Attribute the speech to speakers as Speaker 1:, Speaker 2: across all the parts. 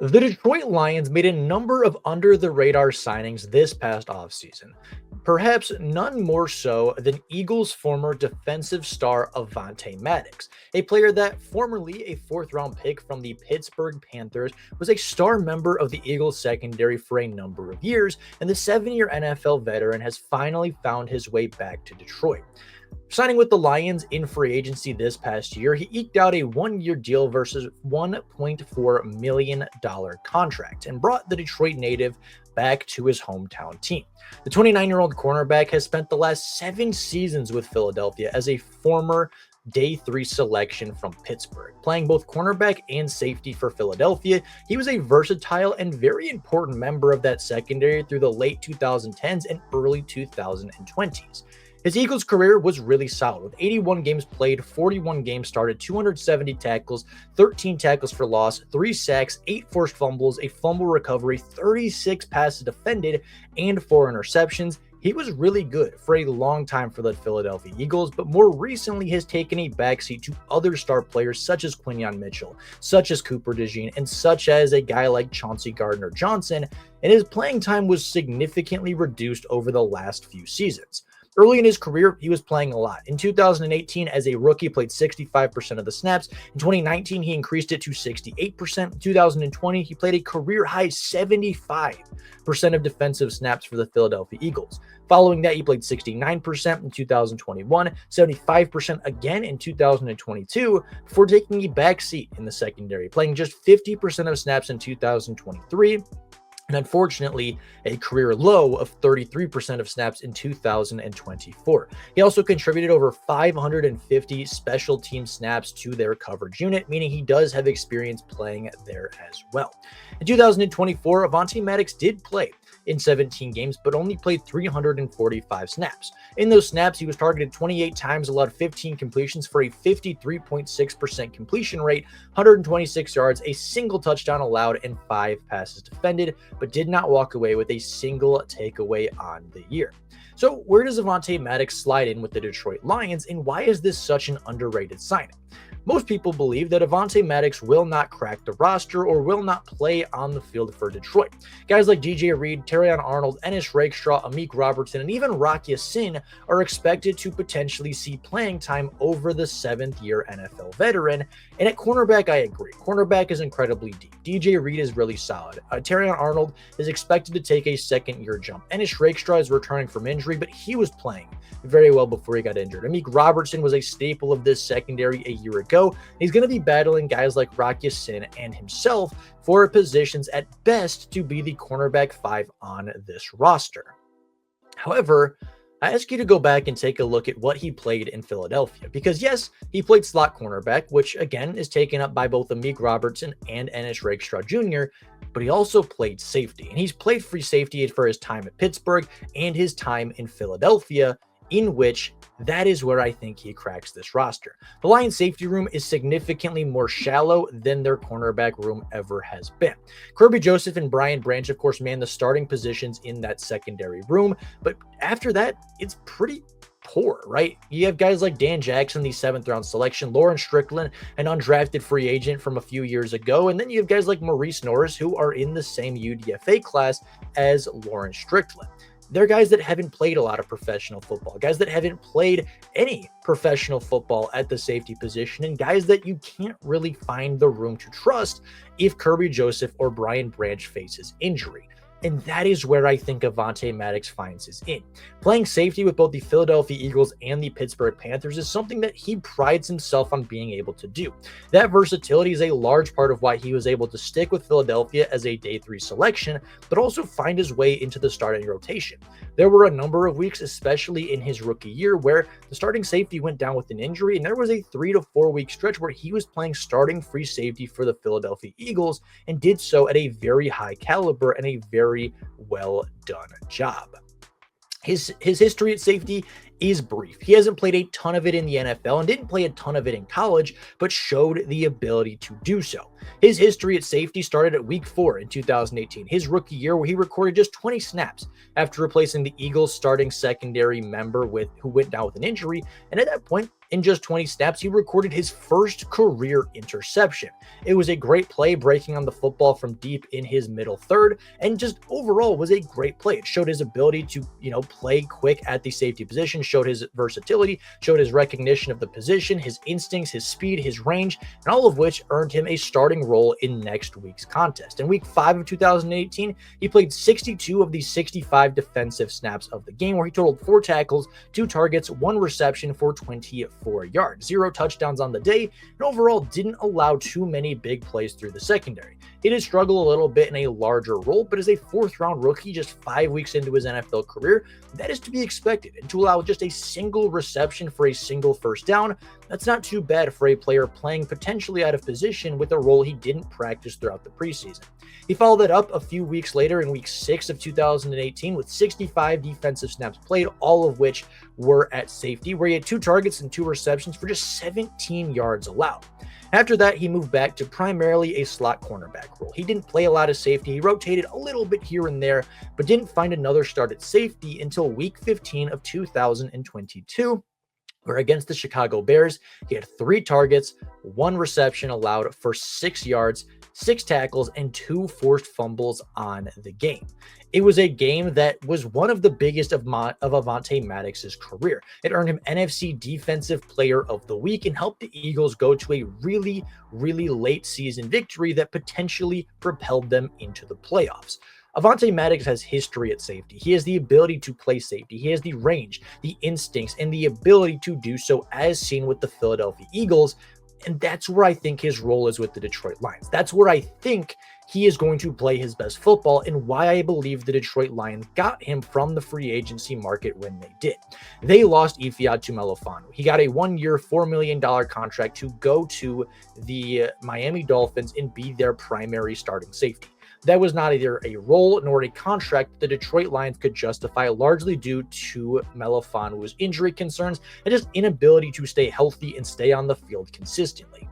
Speaker 1: The Detroit Lions made a number of under-the-radar signings this past offseason, perhaps none more so than Eagles' former defensive star Avonte Maddox, a player that, formerly a fourth-round pick from the Pittsburgh Panthers, was a star member of the Eagles secondary for a number of years, and the 7-year NFL veteran has finally found his way back to Detroit. Signing with the Lions in free agency this past year, he eked out a one-year deal versus $1.4 million contract and brought the Detroit native back to his hometown team. The 29-year-old cornerback has spent the last 7 seasons with Philadelphia as a former Day 3 selection from Pittsburgh. Playing both cornerback and safety for Philadelphia, he was a versatile and very important member of that secondary through the late 2010s and early 2020s. His Eagles career was really solid, with 81 games played, 41 games started, 270 tackles, 13 tackles for loss, 3 sacks, 8 forced fumbles, a fumble recovery, 36 passes defended, and 4 interceptions. He was really good for a long time for the Philadelphia Eagles, but more recently has taken a backseat to other star players such as Quinyon Mitchell, such as Cooper DeJean, and such as a guy like Chauncey Gardner-Johnson, and his playing time was significantly reduced over the last few seasons. Early in his career, he was playing a lot. In 2018, as a rookie, played 65% of the snaps. In 2019, he increased it to 68%. In 2020, he played a career-high 75% of defensive snaps for the Philadelphia Eagles. Following that, he played 69% in 2021, 75% again in 2022, before taking a back seat in the secondary, playing just 50% of snaps in 2023. And unfortunately, a career low of 33% of snaps in 2024. He also contributed over 550 special team snaps to their coverage unit, meaning he does have experience playing there as well. In 2024, Avonte Maddox did play in 17 games, but only played 345 snaps. In those snaps, he was targeted 28 times, allowed 15 completions for a 53.6% completion rate, 126 yards, a single touchdown allowed, and 5 passes defended, but did not walk away with a single takeaway on the year. So where does Avonte Maddox slide in with the Detroit Lions, and why is this such an underrated signing? Most people believe that Avonte Maddox will not crack the roster or will not play on the field for Detroit. Guys like DJ Reed, Terrion Arnold, Ennis Rakestraw, Amik Robertson, and even Rakestraw are expected to potentially see playing time over the 7th-year NFL veteran. And at cornerback, I agree. Cornerback is incredibly deep. DJ Reed is really solid. Terrion Arnold is expected to take a second-year jump. Ennis Rakestraw is returning from injury, but he was playing very well before he got injured. Amik Robertson was a staple of this secondary a year ago. He's going to be battling guys like Rakestraw and himself for positions at best to be the cornerback 5 on this roster. However, I ask you to go back and take a look at what he played in Philadelphia, because yes, he played slot cornerback, which again is taken up by both Amik Robertson and Ennis Rakestraw Jr., but he also played safety, and he's played free safety for his time at Pittsburgh and his time in Philadelphia, in which that is where I think he cracks this roster. The Lions safety room is significantly more shallow than their cornerback room ever has been. Kirby Joseph and Brian Branch, of course, man the starting positions in that secondary room, but after that, it's pretty poor, right? You have guys like Dan Jackson, the 7th-round selection, Lauren Strickland, an undrafted free agent from a few years ago, and then you have guys like Maurice Norris, who are in the same UDFA class as Lauren Strickland. They're guys that haven't played a lot of professional football, guys that haven't played any professional football at the safety position, and guys that you can't really find the room to trust if Kirby Joseph or Brian Branch faces injury. And that is where I think Avonte Maddox finds his in. Playing safety with both the Philadelphia Eagles and the Pittsburgh Panthers is something that he prides himself on being able to do. That versatility is a large part of why he was able to stick with Philadelphia as a Day 3 selection, but also find his way into the starting rotation. There were a number of weeks, especially in his rookie year, where the starting safety went down with an injury, and there was a 3 to 4 week stretch where he was playing starting free safety for the Philadelphia Eagles and did so at a very high caliber and a very well done job. His history at safety is brief. He hasn't played a ton of it in the NFL and didn't play a ton of it in college, but showed the ability to do so. His history at safety started at week 4 in 2018, his rookie year, where he recorded just 20 snaps after replacing the Eagles starting secondary member who went down with an injury. And at that point, In just 20 snaps, he recorded his first career interception. It was a great play, breaking on the football from deep in his middle third, and just overall was a great play. It showed his ability to, play quick at the safety position, showed his versatility, showed his recognition of the position, his instincts, his speed, his range, and all of which earned him a starting role in next week's contest. In week 5 of 2018, he played 62 of the 65 defensive snaps of the game, where he totaled 4 tackles, 2 targets, 1 reception for 24 yards, 0 touchdowns on the day, and overall didn't allow too many big plays through the secondary. He did struggle a little bit in a larger role, but as a 4th-round rookie just 5 weeks into his NFL career, that is to be expected. And to allow just a single reception for a single first down, that's not too bad for a player playing potentially out of position with a role he didn't practice throughout the preseason. He followed that up a few weeks later in week 6 of 2018 with 65 defensive snaps played, all of which were at safety, where he had 2 targets and 2 receptions for just 17 yards allowed. After that, he moved back to primarily a slot cornerback role. He didn't play a lot of safety. He rotated a little bit here and there, but didn't find another start at safety until week 15 of 2022, where against the Chicago Bears, he had 3 targets, 1 reception allowed for 6 yards, 6 tackles, and 2 forced fumbles on the game. It was a game that was one of the biggest of Avonte Maddox's career. It earned him NFC Defensive Player of the Week and helped the Eagles go to a really, really late season victory that potentially propelled them into the playoffs. Avonte Maddox has history at safety. He has the ability to play safety. He has the range, the instincts, and the ability to do so as seen with the Philadelphia Eagles. And that's where I think his role is with the Detroit Lions. That's where I think he is going to play his best football, and why I believe the Detroit Lions got him from the free agency market when they did. They lost Ifeatu Melifonwu. He got a 1-year, $4 million contract to go to the Miami Dolphins and be their primary starting safety. That was not either a role nor a contract the Detroit Lions could justify, largely due to Melifonwu's injury concerns and just inability to stay healthy and stay on the field consistently.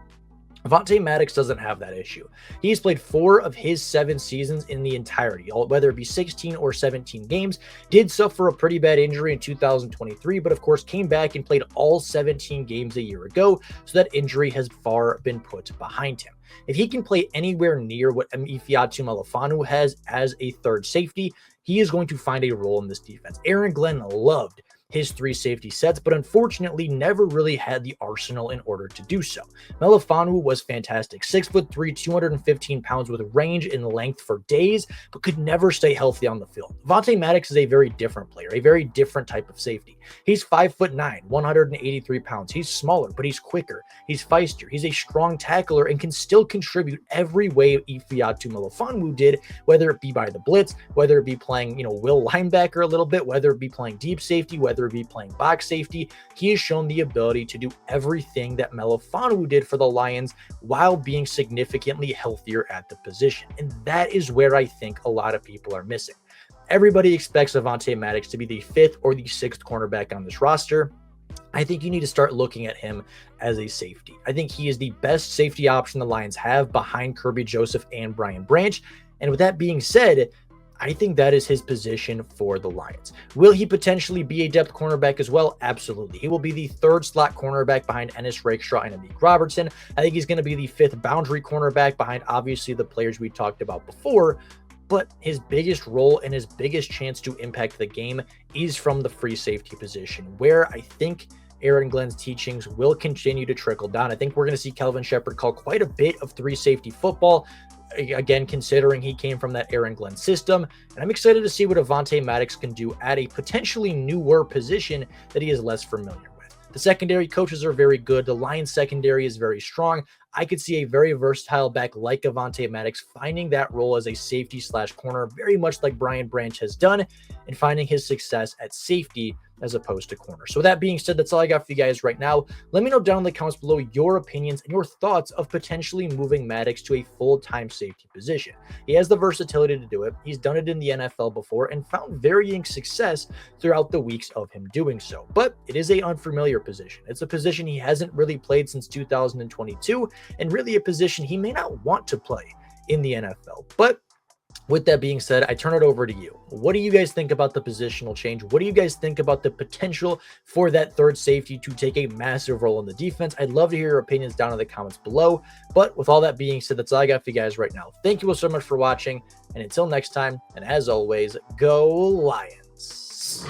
Speaker 1: Avonte Maddox doesn't have that issue. He's played 4 of his 7 seasons in the entirety, whether it be 16 or 17 games. Did suffer a pretty bad injury in 2023, but of course came back and played all 17 games a year ago, so that injury has far been put behind him. If he can play anywhere near what Ifeatu Melifonwu has as a third safety, he is going to find a role in this defense. Aaron Glenn loved his 3 safety sets, but unfortunately never really had the arsenal in order to do so. Melifonwu was fantastic, 6'3", 215 pounds with range and length for days, but could never stay healthy on the field. Avonte Maddox is a very different player, a very different type of safety. He's 5'9", 183 pounds. He's smaller, but he's quicker. He's feistier. He's a strong tackler and can still contribute every way Ifeatu Melifonwu did, whether it be by the blitz, whether it be playing, will linebacker a little bit, whether it be playing deep safety, whether it be playing box safety. He has shown the ability to do everything that Melifonwu did for the Lions while being significantly healthier at the position. And that is where I think a lot of people are missing. Everybody expects Avonte Maddox to be the 5th or the 6th cornerback on this roster. I think you need to start looking at him as a safety. I think he is the best safety option the Lions have behind Kirby Joseph and Brian Branch. And with that being said, I think that is his position for the Lions. Will he potentially be a depth cornerback as well? Absolutely. He will be the 3rd slot cornerback behind Ennis, Rakestraw, and Amik Robertson. I think he's going to be the 5th boundary cornerback behind obviously the players we talked about before. But his biggest role and his biggest chance to impact the game is from the free safety position, where I think Aaron Glenn's teachings will continue to trickle down. I think we're going to see Kelvin Shepherd call quite a bit of 3 safety football, again, considering he came from that Aaron Glenn system. And I'm excited to see what Avonte Maddox can do at a potentially newer position that he is less familiar with. The secondary coaches are very good. The Lions secondary is very strong. I could see a very versatile back like Avonte Maddox finding that role as a safety / corner, very much like Brian Branch has done, and finding his success at safety as opposed to corner. So with that being said, that's all I got for you guys right now. Let me know down in the comments below your opinions and your thoughts of potentially moving Maddox to a full-time safety position. He has the versatility to do it. He's done it in the NFL before and found varying success throughout the weeks of him doing so. But it is an unfamiliar position. It's a position he hasn't really played since 2022, and really a position he may not want to play in the NFL. But With that being said, I turn it over to you. What do you guys think about the positional change? What do you guys think about the potential for that third safety to take a massive role in the defense? I'd love to hear your opinions down in the comments below. But with all that being said, that's all I got for you guys right now. Thank you all so much for watching. And until next time, and as always, go Lions.